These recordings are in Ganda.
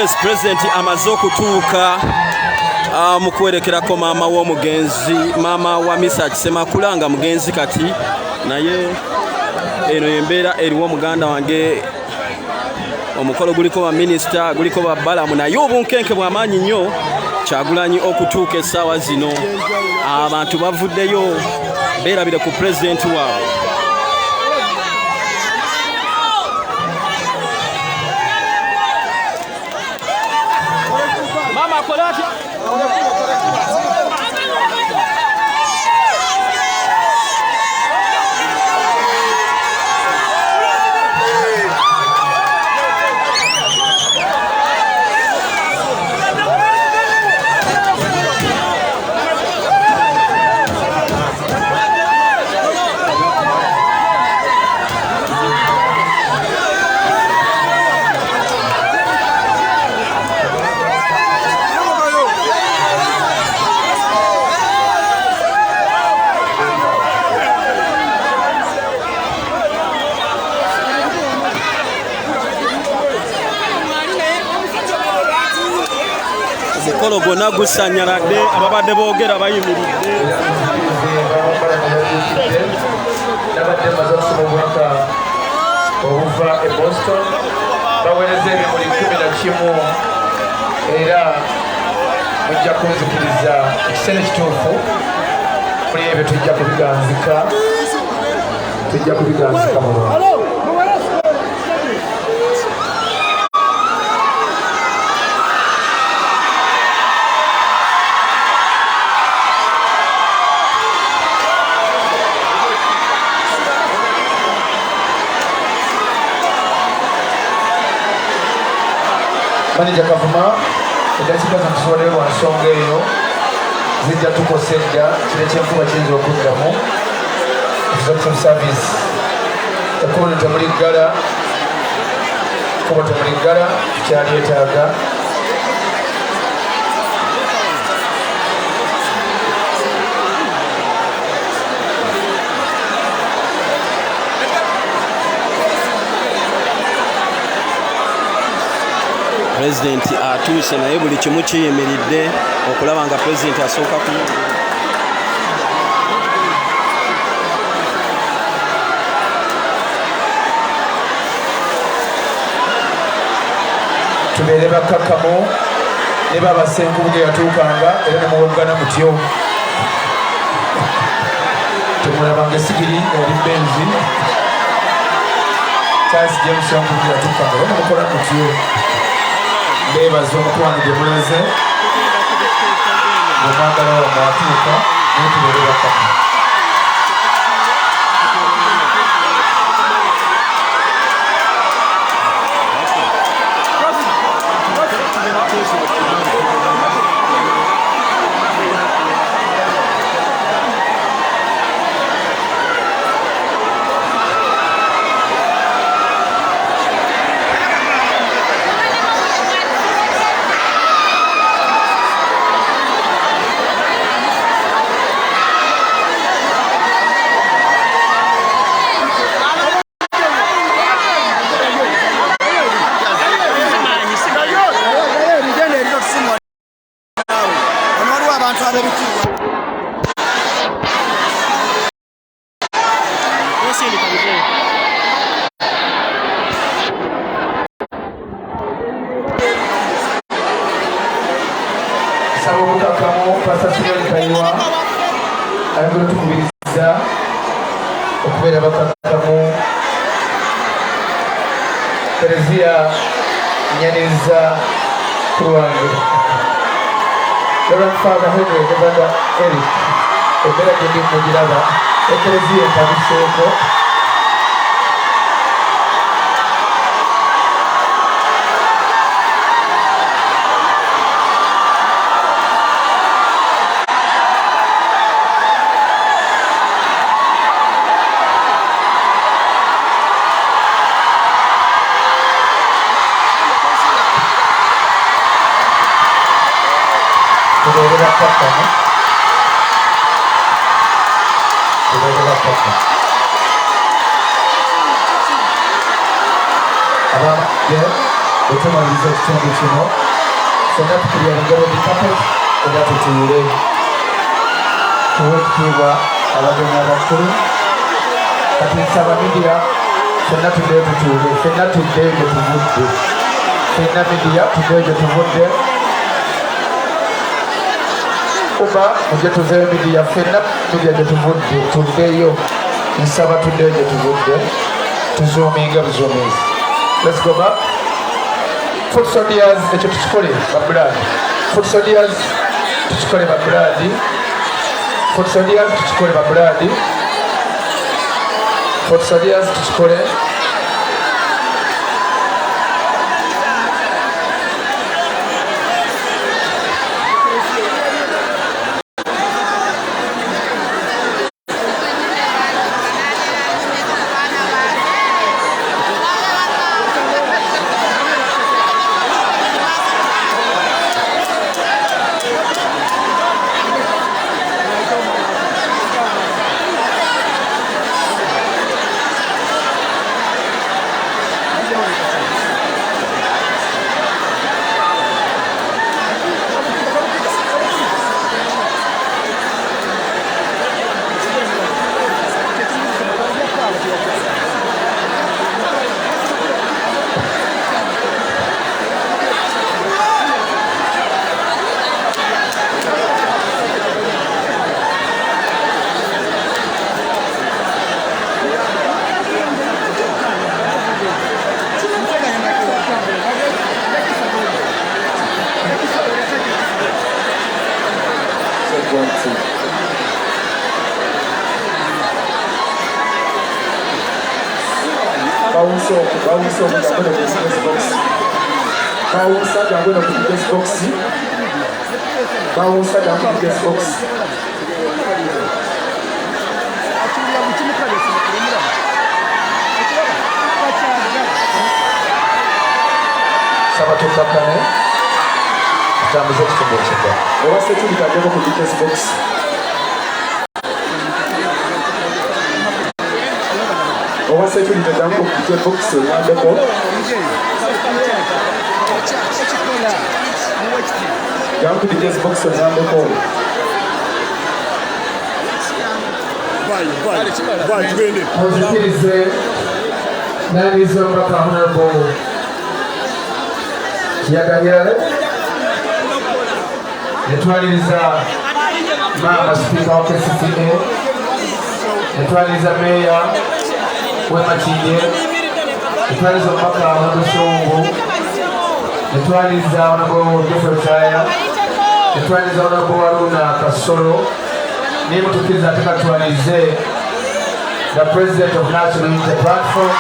Yes, President amaze okutuuka mu kwerekerako maama w'omugenzi, maama wa Mesach Semakula nga mugenzi kati naye eno embeera eriwo muganda wange. Omukolo guliko ba minisita, guliko ba balamu naye obunkenke bw'amaanyi nnyo Kyagulanyi okutuuka essaawa zino. Abantu bavuddeyo beerabire ku pulezidenti waabwe. Mama akola atya? Omukolo gwonna gusanyaladde, ababadde boogera bayimiridde. Nabadde mmaze okusoma obubaka obuva e Boston, baweereza ebimuli 11 era mujja kunzikiriza ekiseera ekituufu kuli ebyo tujja kubiganzika bulungi. Manager Kavuma, eddakiika zatusobodde lwa nsonga eyo zijja tukosa edda kino ekyenkuba kiyinza okuddamu executive service ekkubo temuliggala tukyalyetaaga. President atuuse naye buli kimu kiyimiridde okulaba nga President asooka ku tubeere bakkakkamu ne babasenkubu ge yatuukanga era ne muwogana mutyo temulabanga esigiri eri benzi Charles James yankubu yatuukanga era ne mukola mutyo. Bebaza omukwano gye mulaze omwagala wamwe atuuka naye tubeere bakkakkamu. Tukubiriza okubeera bakakkamu. Terezia nyaniriza ku lwange Reverend Father Henry ne Brother Eric embeera gye ndi mugiraba eterezia entabiseeko etumaliriza ekitundu kino ffenna tukirya engalo di kapet era tutuule tuwe ekitiibwa abagenyi abakulu kati nsaba midiya ffenna tuddeyo tutuule ffenna tuddeyo gye tuvudde ffenna midiya tuddeyo gye tuvudde kuba mujje tuveeyo midiya ffenna midiya gye tuvudde tuddeyo nsaba tuddeyo gye tuvudde tuzuuminge buzuumizi. Let's go back. Foot soldiers, ekyo tukikole babbulaadi. Foot soldiers tukikole babbulaadi. Foot soldiers tukikole babbulaadi. Foot soldiers tukikole. Sabatukakane tutambuze ekitundu ekidda oba setulikajjako ku details box oba setulikajjako ku details box oyambeko jamu ku details box oyambeko muzikirize nanize omubaka honorable Yagayale netwaliriza Maama Speaker wa KCCA netwaliriza Meya Wemakinde netwaliriza omubaka Mudusungu netwaliriza Honorable Jeffrey Chaya netwaliriza Honorable Haruna Kasolo nimutukiriza ate katwalirize the President of National Unity Platform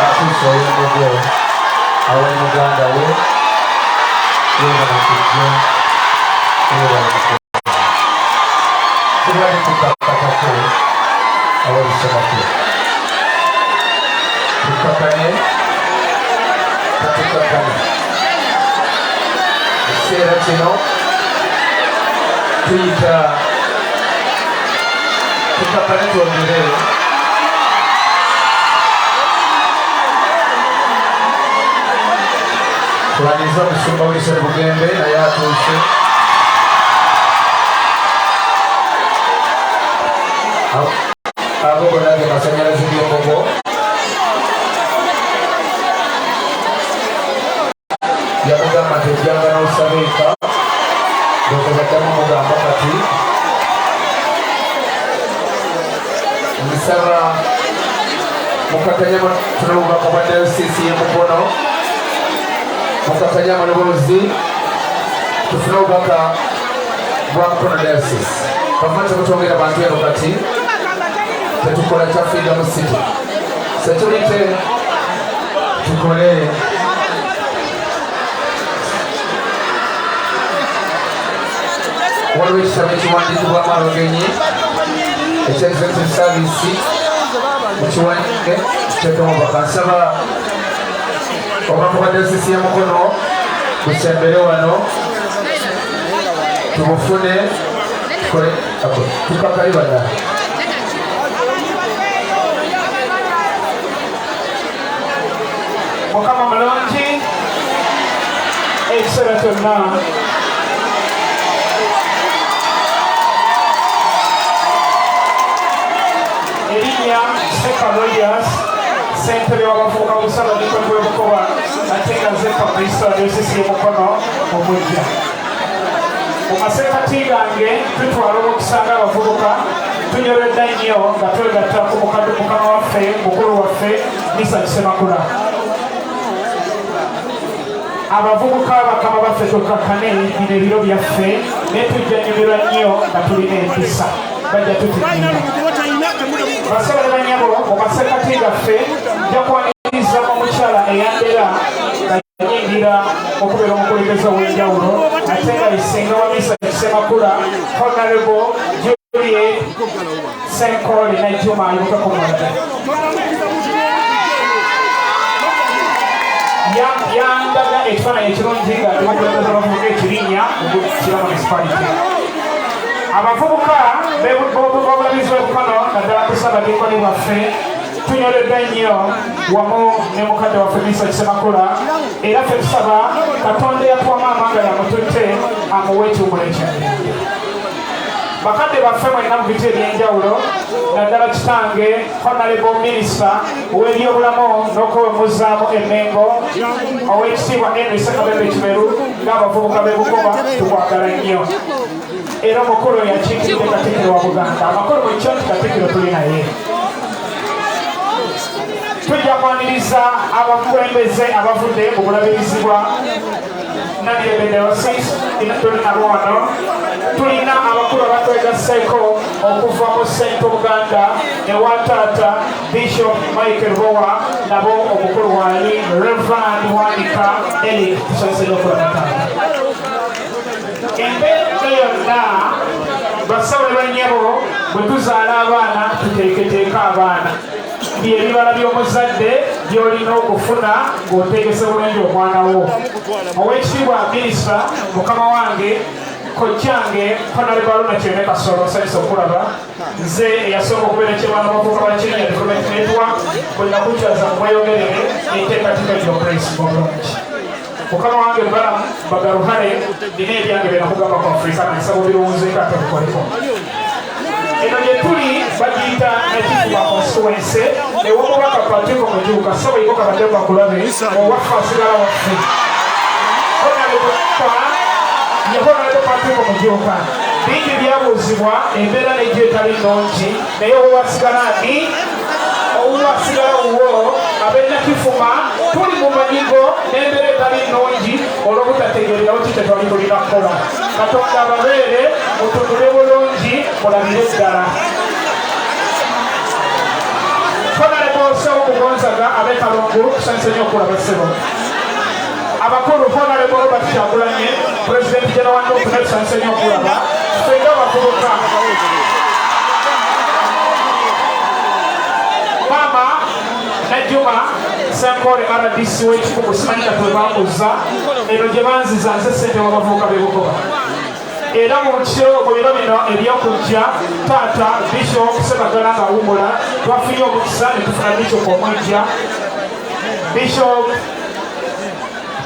Atuso y'emugyo aw'Omuganda we yeebakijjo yeebakijjo tubadde tukakatako aw'olusomako tukakane katukakane ekiseera kino tuyita tukakane twogere Tuaniriza omusumba w'Isere Bugembe naye atuuse abo bonna ge masanyalaze by'embogo yamugamba nti ejjanga n'osabeeka dokazaddamu mugamba kati nsaba mukakanyama tunobubaka bwa dayosisi y'Emukono mukakanya amaloboozi tufune obubaka bwa Mukono Diocese kavuma tekutwongera bantu eno kati tetukola kya Freedom City setulite tukole waliwo ekitabo ekiwandiikibwamu abagenyi ekya executive service mukiwanike tuteekemu obubaka nsaba obubaka bwa Diocese y'Emukono busembere wano tubufune tukole tukakali bana Mukama mulungi ekiseera kyonna. Erinnya Sekaroyas ssentebe w'abavubuka mu Ssabadinkwe Bukoba ate nga nze Kristo adyosisi y'omukono omujja. Mu masekkati gange tutwala olw'okusanga abavubuka tunyoledda nnyo nga twegatta ku mukama waffe mukulu waffe Mesach Semakula. Abavubuka bakama baffe tukakkane bino ebiro byaffe naye tujja nyumirwa nnyo nga tulina empisa bajja tutunyumira. Basabale banyabo mu masekkati gaffe nja kwaniriza omukyala eyandera nga yingira okubeera omukulembeze ow'enjawulo ate nga yesinga wa Mesach Semakula Honorable Juliet Senkole Najjuma ayibukako mwaka. Yandaga ekifaananyi ekirungi nga tubakulembeza abavubuka ekirinnya okukira municipality. Abavubuka b'obulabizi bw'obukono naddala ku Ssabadinkoni bwaffe tunyoledde nnyo wamu ne mukadde waffe Mesach Semakula era ffe tusaba Katonda eyatuwa maama nga yamututte amuwe ekiwumulo ekyadde. Bakadde baffe mwenna mu biti eby'enjawulo naddala kitange Honorable Minister ow'ebyobulamu n'okwewummuzaamu emmengo ow'ekitiibwa Henry Ssekabembe Kiberu ng'abavubuka b'e Bukoba tukwagala nnyo. Era omukulu yakiikiridde Katikkiro wa Buganda. Amakulu mu kyo nti Katikkiro tuli naye. Tujja kwaniriza abakulembeze abavudde mu bulabirizi bwa tulina wano tulina abakulu abatwegasseeko okuva mu St. Buganda ewa taata Bishop Michael Bowa nabo omukulu waali Reverend Wanika Eric tusaze n'okulabata. Embeera yonna basabale bannyabo bwe tuzaala abaana tuteeketeeka abaana by'ebibala by'omuzadde by'olina okufuna ng'otegese bulungi omwana wo. Ow'ekitiibwa Minisita mukama wange kojjange Honorable Aruna Kyeme Kasolo nsanyusa okulaba nze eyasooka okubeera ekyebaana abavubuka bakirinya Development Network bwe nakukyaza mu bweyogerere enteekateeka gy'obulayisi obulungi. Mukama wange balamu bagaluhale nina ebyange bye nakugamba ku Afrika nansaba obirowoozeeko ate bikoleko. Eno gye tuli bagiyita NAKIFUMA constituency ew'omubaka Patrick Mujuuka sabo yiko kabadde bakulabe owaffe asigala waffe Honorable Patrick Mujuuka. Bingi byabuuzibwa embeera n'ejjo etali nnungi naye owasigala ani owasigala wuwo ab'e NAKIFUMA tuli mu manyigo n'embeera etali nnungi olw'obutategeererawo ki tetwali tulina kukola. Katonda ababeere mutunule bulungi mulabire eddala. Honorable Okugonzaga ab'e Kalungu tusanyusa nnyo okulaba ssebo. Abakulu Honorable Robert Kyagulanyi President General wa North tusanyusa nnyo okulaba. Ffenga abavubuka Maama Najjuma Senkole RDC w'ekikugu simanyi katwe bambuza eno gye banziza nze ssente w'abavubuka b'e Bukoba. Era mu biro bino ebyokujja taata Bishop Sebagala ng'awummula twafunye omukisa ne tufuna Bishop omwejja Bishop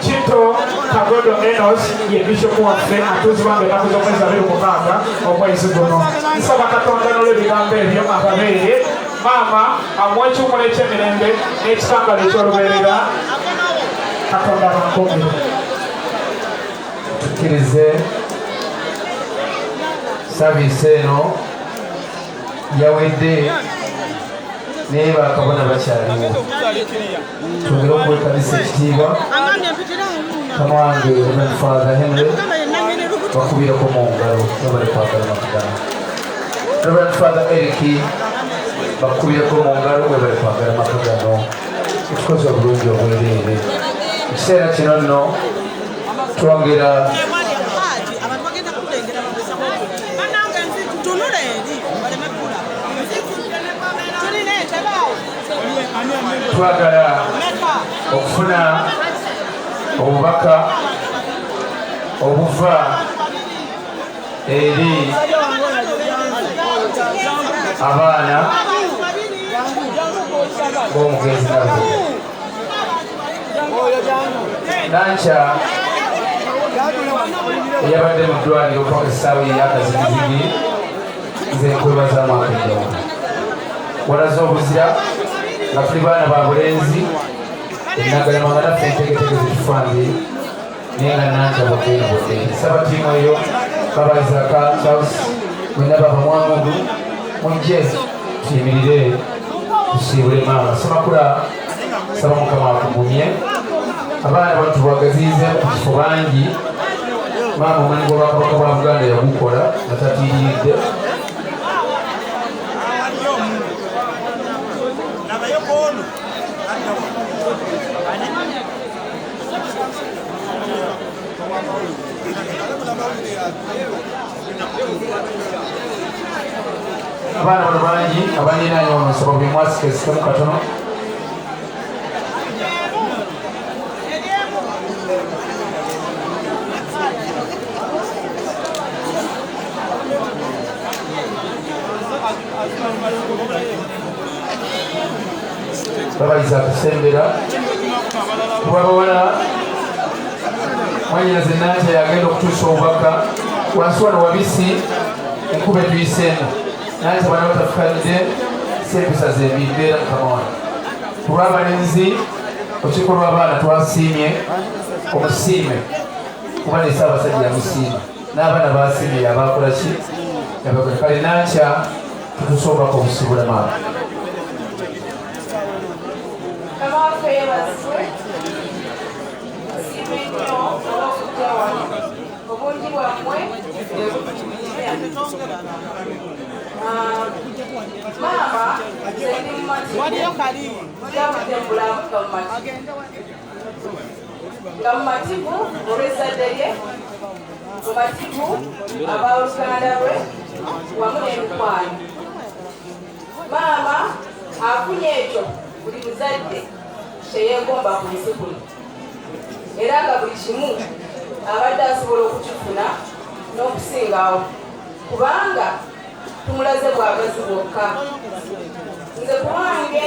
Kito Kagodo Enos ye Bishop waffe atuuzibwa ng'ennaku z'omwezi 26 omwezi guno. Nsaba Katonda n'olw'ebigambo ebyo ababeere maama amuwe ekiwumulo eky'emirembe n'ekitambala eky'olubeerera. Katonda abankuumire. Tukkirize sabiisi eno yawedde naye bakabona bakyaliwo. Twongere okuwa ekkanisa ekitiibwa kama wange Reverend Father Henry bakubireko mu ngalo nobale kwagala makugana. Reverend Father Eric bakubireko mu ngalo webale kwagala makugano. Tukoze obulungi obwereere. Ekiseera kino nno twongera twagala okufuna obubaka obuva eri abaana b'omugenzi nabo. Nancha yabadde mu ddwaliro paka essaawa ey'akazigizigi nze nkwebaza amakenyo walaze obuzira nga tuli baana ba bulenzi enagayama nga naffe entegetege zetufange naye nga Nancha bweddenbodde saba tiimu eyo babaizaka Charles mwena baba mwamundu mujje tuyimirire tusiibule maama Semakula saba Mukama akugumye abaana batu bwagaziize mu kifo bangi maama omanyi gw'Obwakabaka bwa Buganda yagukola nga tatiiridde abaana bano bangi abaninaanye wano nsaba buli mwasika esikamu katono babayiza akusembera kubabawala mwanyinaze Nancha yagenda okutuusa obubaka wansi wano wabisi enkuba etuyiseemu Nancha bana batafukanidde sempisa zembibeera Mukama wange kulw'abalenzi olukiiko lw'abaana twasiimye omusiime kuba ne Ssaabasajja yamusiima n'abaana basiimye yabakola ki yabakola kale Nancha tutusoobako obusibula maama obungi bwammwe maama zendi mumativu bulamu nga mumativu olw'ezzadde lye mumativu ab'oluganda lwe wamu n'emikwano maama afunye ekyo buli muzadde kyeyeegomba ku nsi kuno era nga buli kimu abadde asobola okukifuna n'okusingawo kubanga tumulaze bwagazi bwokka nze ku lwange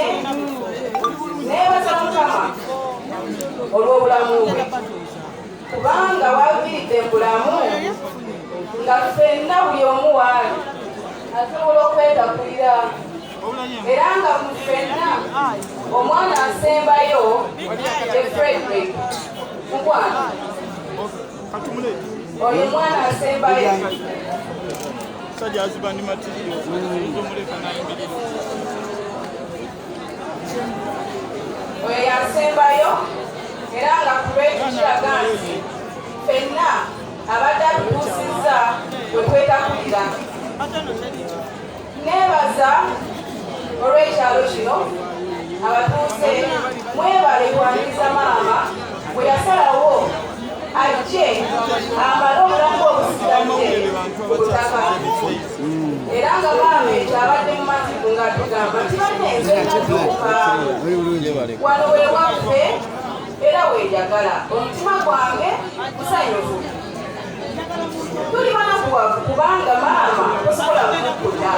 neebaza Mukama olw'obulamu bwe kubanga waviiridde mu bulamu nga ffenna buli omu waali asobola okwetakulira era nga mu ffenna omwana asembayo ye Frederick mukwano oyo mwana asembayo oyo yasembayo era nga kulwekyo kiraga nti ffenna abadde atutuusizza we twetakulira neebaza olw'ekyalo kino abatuuse mwebale kwaniriza maama bwe yasalawo ajje amale obulamu bw'obusigadde ku butaka era nga maama ekyo abadde mu mativu ng'atugamba tibanenze natuuka wano we waffe era weejagala omutima gwange musanyufu tuli banakuwavu kubanga maama tosobola kukkuta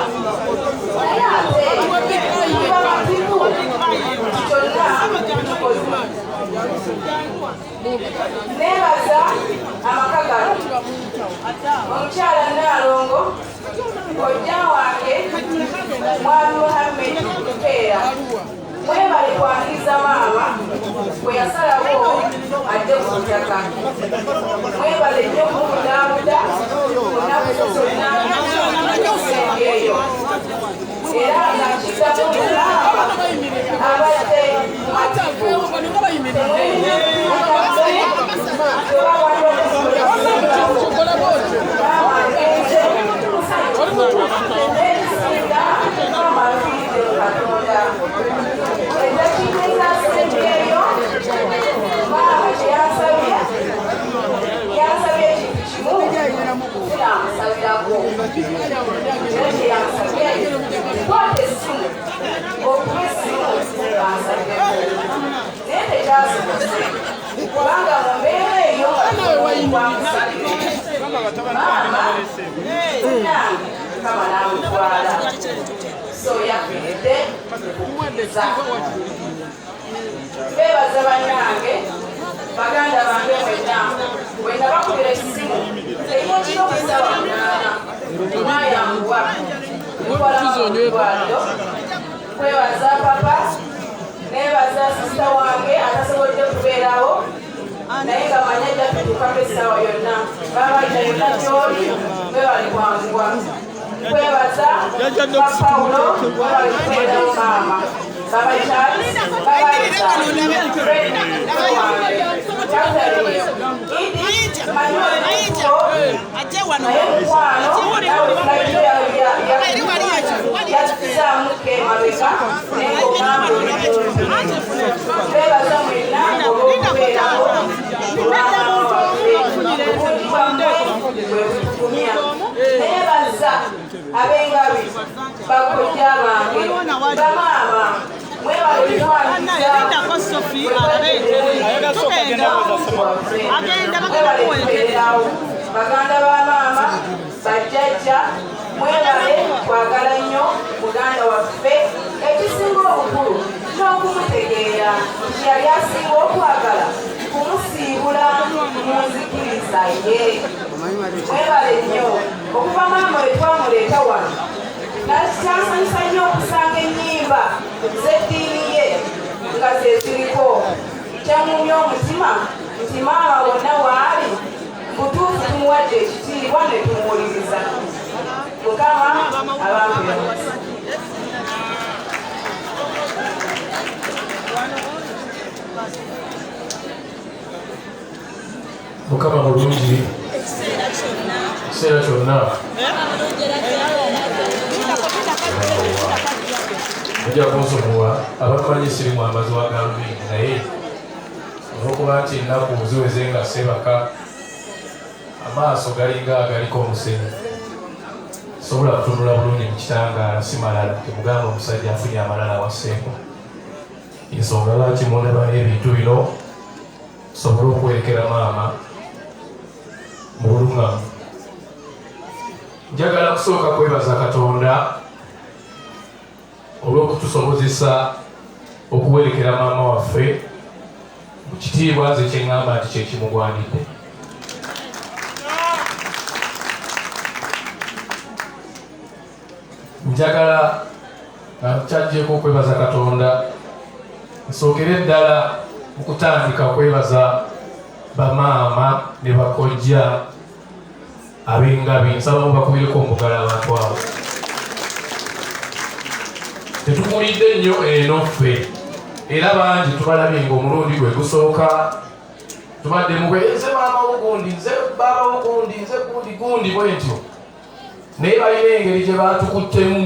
naye ate tuba mativu kyonna tukoze neebaza amaka gano omukyala Naalongo kojja wange mwami Muhammed Kupeera mwebale kwaniriza maama bwe yasalawo ajje ku ttaka mwebale nnyo kumudaamuda munaku zonna eyo era nga kiddamu mulamba abadde mumativu kubanga mu mbeera eyo Mukama n'amutwala so yafiiridde okukkiriza beebaza bannange baganda bange mwenna bakubira essimu eyekiro kusaba munaana mwayanguwa mukolamudwaliro kwebaza papa nebaza sisita wange atasobodde kubeerawo naye nga manya ejja tutukako essaawa yonna babayita yonna gyoli webali kwanguwa kwebaza Pawulo webali kubeerawo maama babayita abengabi bakojja bange bamaama baganda ba maama bajjajja mwebale kwagala nnyo muganda waffe ekisinga obukulu n'okumutegeera nti yali asinga okwagala kumusiibula munzikiriza ye mwebale nnyo okuva maama we twamuleeta wano kyasanyusa nnyo okusanga ennyimba z'eddiini ye nga ze ziriko kyamumya omutima nti maama wonna waali butuufu tumuwadde ekitiibwa ne tumuwuliriza mukama abambira mukama mulungi ekiseera kyonna mujja kunsonyiwa abamanyi sirimu amaziwa gambiri naye olwokuba nti ennaku ziweze nga sebaka amaaso galinga agaliko omusenyu sobola kutunula bulungi mu kitangaala si malala temugamba omusajja afunye amalala waseeko ensonga lwaki mundabayo ebintu bino sobole okwerekera maama mu buluŋŋamu njagala kusooka kwebaza Katonda olw'okutusobozesa okuwerekera maama waffe mu kitiibwa nze kyeŋŋamba nti kyekimugwanidde njagala kyajjeeko okwebaza Katonda nsookere ddala mu kutandika okwebaza bamaama ne bakojja ab'engabi nsaba mubakubireko omugala abantu abo tetukulidde nnyo eno ffe era bangi tubalabye ng'omulundi gwe gusooka tubadde mugwe nze maama wugundi nze baaba wugundi nze gundi bwentyo naye balina engeri gye baatukuttemu